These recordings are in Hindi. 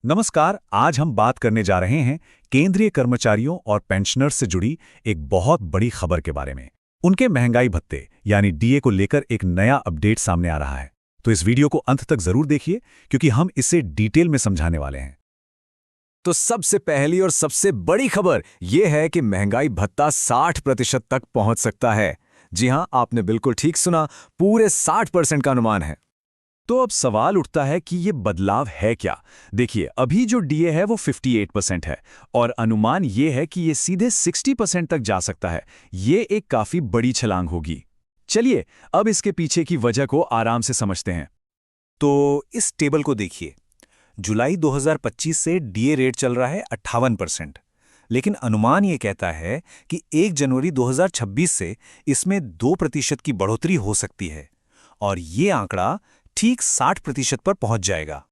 नमस्कार। आज हम बात करने जा रहे हैं केंद्रीय कर्मचारियों और पेंशनर्स से जुड़ी एक बहुत बड़ी खबर के बारे में। उनके महंगाई भत्ते यानी डीए को लेकर एक नया अपडेट सामने आ रहा है। तो इस वीडियो को अंत तक जरूर देखिए क्योंकि हम इसे डिटेल में समझाने वाले हैं। तो सबसे पहली और सबसे बड़ी खबर यह है कि महंगाई भत्ता 60% तक पहुंच सकता है। जी हां, आपने बिल्कुल ठीक सुना, पूरे 60% का अनुमान है। तो अब सवाल उठता है कि ये बदलाव है क्या। देखिए, अभी जो डीए है वो 58% है और अनुमान ये है कि ये सीधे 60% तक जा सकता है। ये एक काफी बड़ी छलांग होगी। चलिए अब इसके पीछे की वजह को आराम से समझते हैं। तो इस टेबल को देखिए। जुलाई 2025 से डीए रेट चल रहा है 58%, लेकिन अनुमान ये कहता है कि 1 जनवरी 2026 से इसमें 2% की बढ़ोतरी हो सकती है और ये आंकड़ा ठीक 60% पर पहुंच जाएगा।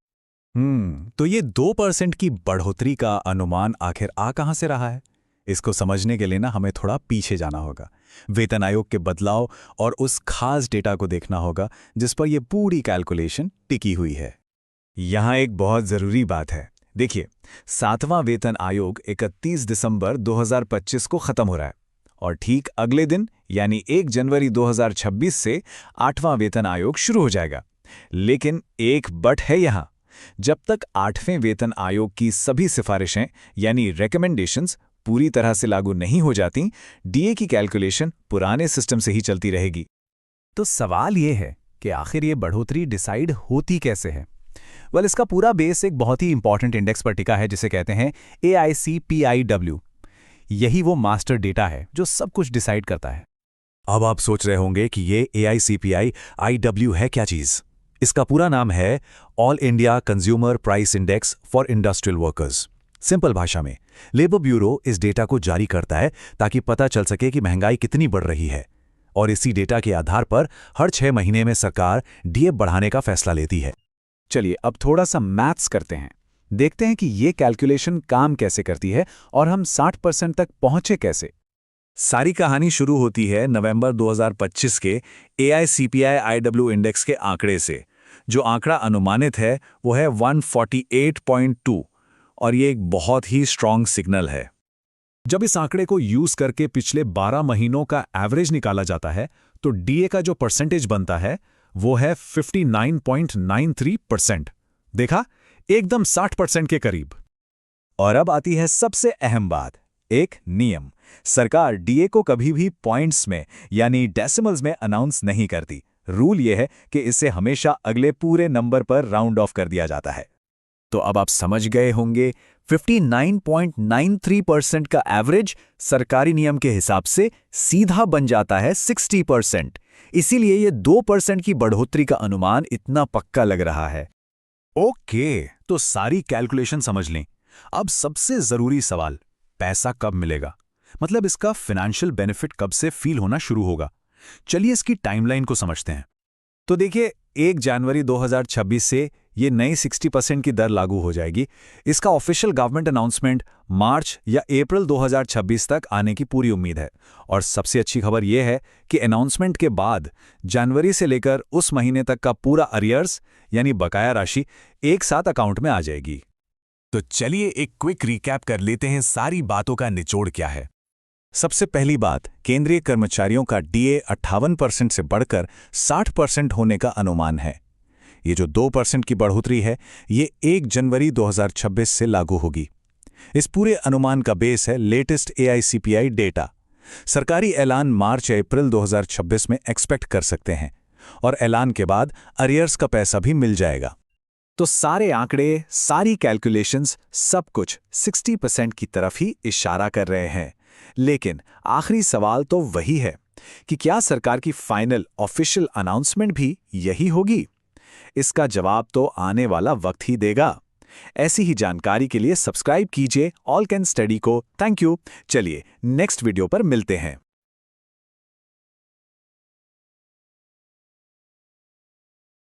तो ये 2% की बढ़ोतरी का अनुमान आखिर आ कहां से रहा है? इसको समझने के लिए ना हमें थोड़ा पीछे जाना होगा। वेतन आयोग के बदलाव और उस खास डेटा को देखना होगा जिस पर यह पूरी कैलकुलेशन टिकी हुई है। यहाँ एक बहुत जरूरी बात है। देखिए, 7वां वेतन आयोग 31 दिसंबर 2025 को खत्म हो रहा है और ठीक अगले दिन यानी 1 जनवरी 2026 से 8वां वेतन आयोग शुरू हो जाएगा। लेकिन एक बट है यहाँ। जब तक 8वें वेतन आयोग की सभी सिफारिशें यानी रिकमेंडेशंस पूरी तरह से लागू नहीं हो जाती, डीए की कैलकुलेशन पुराने सिस्टम से ही चलती रहेगी। तो सवाल ये है कि आखिर ये बढ़ोतरी डिसाइड होती कैसे है? इसका पूरा बेस एक बहुत ही इंपॉर्टेंट इंडेक्स पर टिका है जिसे कहते हैं AICPIW। यही वो मास्टर डेटा है जो सब कुछ डिसाइड करता है। अब आप सोच रहे होंगे कि ये AICPI-IW है क्या चीज़? इसका पूरा नाम है all India consumer price index for industrial workers. Simple भाषा में, लेबर ब्यूरो इस डेटा को जारी करता है ताकि पता चल सके कि महंगाई कितनी बढ़ रही है और इसी डेटा के आधार पर हर 6 महीने में सरकार डीए बढ़ाने का फैसला लेती है। चलिए अब थोड़ा सा मैथ्स करते हैं। देखते हैं कि ये कैलकुलेशन काम कैसे करती है और हम 60% तक पहुंचे कैसे। सारी कहानी शुरू होती है नवंबर 2025 के AICPI-IW इंडेक्स के आंकड़े से। जो आंकड़ा अनुमानित है वो है 148.2 और ये एक बहुत ही स्ट्रॉन्ग सिग्नल है। जब इस आंकड़े को यूज करके पिछले 12 महीनों का एवरेज निकाला जाता है तो डीए का जो परसेंटेज बनता है वो है 59.93%। देखा, एकदम 60% के करीब। और अब आती है सबसे अहम बात, एक नियम। सरकार डीए को कभी भी पॉइंट्स में यानी डेसिमल्स में अनाउंस नहीं करती। रूल ये है कि इसे हमेशा अगले पूरे नंबर पर राउंड ऑफ कर दिया जाता है। तो अब आप समझ गए होंगे, 59.93% का एवरेज सरकारी नियम के हिसाब से सीधा बन जाता है 60%। इसीलिए ये 2% की बढ़ोतरी का अनुमान इतना पक्का लग रहा है। ओके, तो सारी कैलकुलेशन समझ लें। अब सबसे जरूरी सवाल, पैसा कब मिलेगा? मतलब इसका फाइनेंशियल बेनिफिट कब से फील होना शुरू होगा? चलिए इसकी टाइमलाइन को समझते हैं। तो देखिए, 1 जनवरी 2026 से ये नई 60% की दर लागू हो जाएगी। इसका ऑफिशियल गवर्नमेंट अनाउंसमेंट मार्च या अप्रैल 2026 तक आने की पूरी उम्मीद है। और सबसे अच्छी खबर यह है कि अनाउंसमेंट के बाद जनवरी से लेकर उस महीने तक का पूरा अरियर्स यानी बकाया राशि एक साथ अकाउंट में आ जाएगी। तो चलिए एक क्विक रिकैप कर लेते हैं सारी बातों का निचोड़ क्या है। सबसे पहली बात, केंद्रीय कर्मचारियों का डीए 58% से बढ़कर 60% होने का अनुमान है। ये जो 2% की बढ़ोतरी है ये 1 जनवरी 2026 से लागू होगी। इस पूरे अनुमान का बेस है लेटेस्ट AICPI डेटा। सरकारी ऐलान मार्च या अप्रैल 2026 में एक्सपेक्ट कर सकते हैं और ऐलान के बाद अरियर्स का पैसा भी मिल जाएगा। तो सारे आंकड़े, सारी कैलकुलेशंस, सब कुछ 60% की तरफ ही इशारा कर रहे हैं। लेकिन आखिरी सवाल तो वही है कि क्या सरकार की फाइनल ऑफिशियल अनाउंसमेंट भी यही होगी? इसका जवाब तो आने वाला वक्त ही देगा। ऐसी ही जानकारी के लिए सब्सक्राइब कीजिए ऑल कैन स्टडी को। Thank you. चलिए नेक्स्ट वीडियो पर मिलते हैं।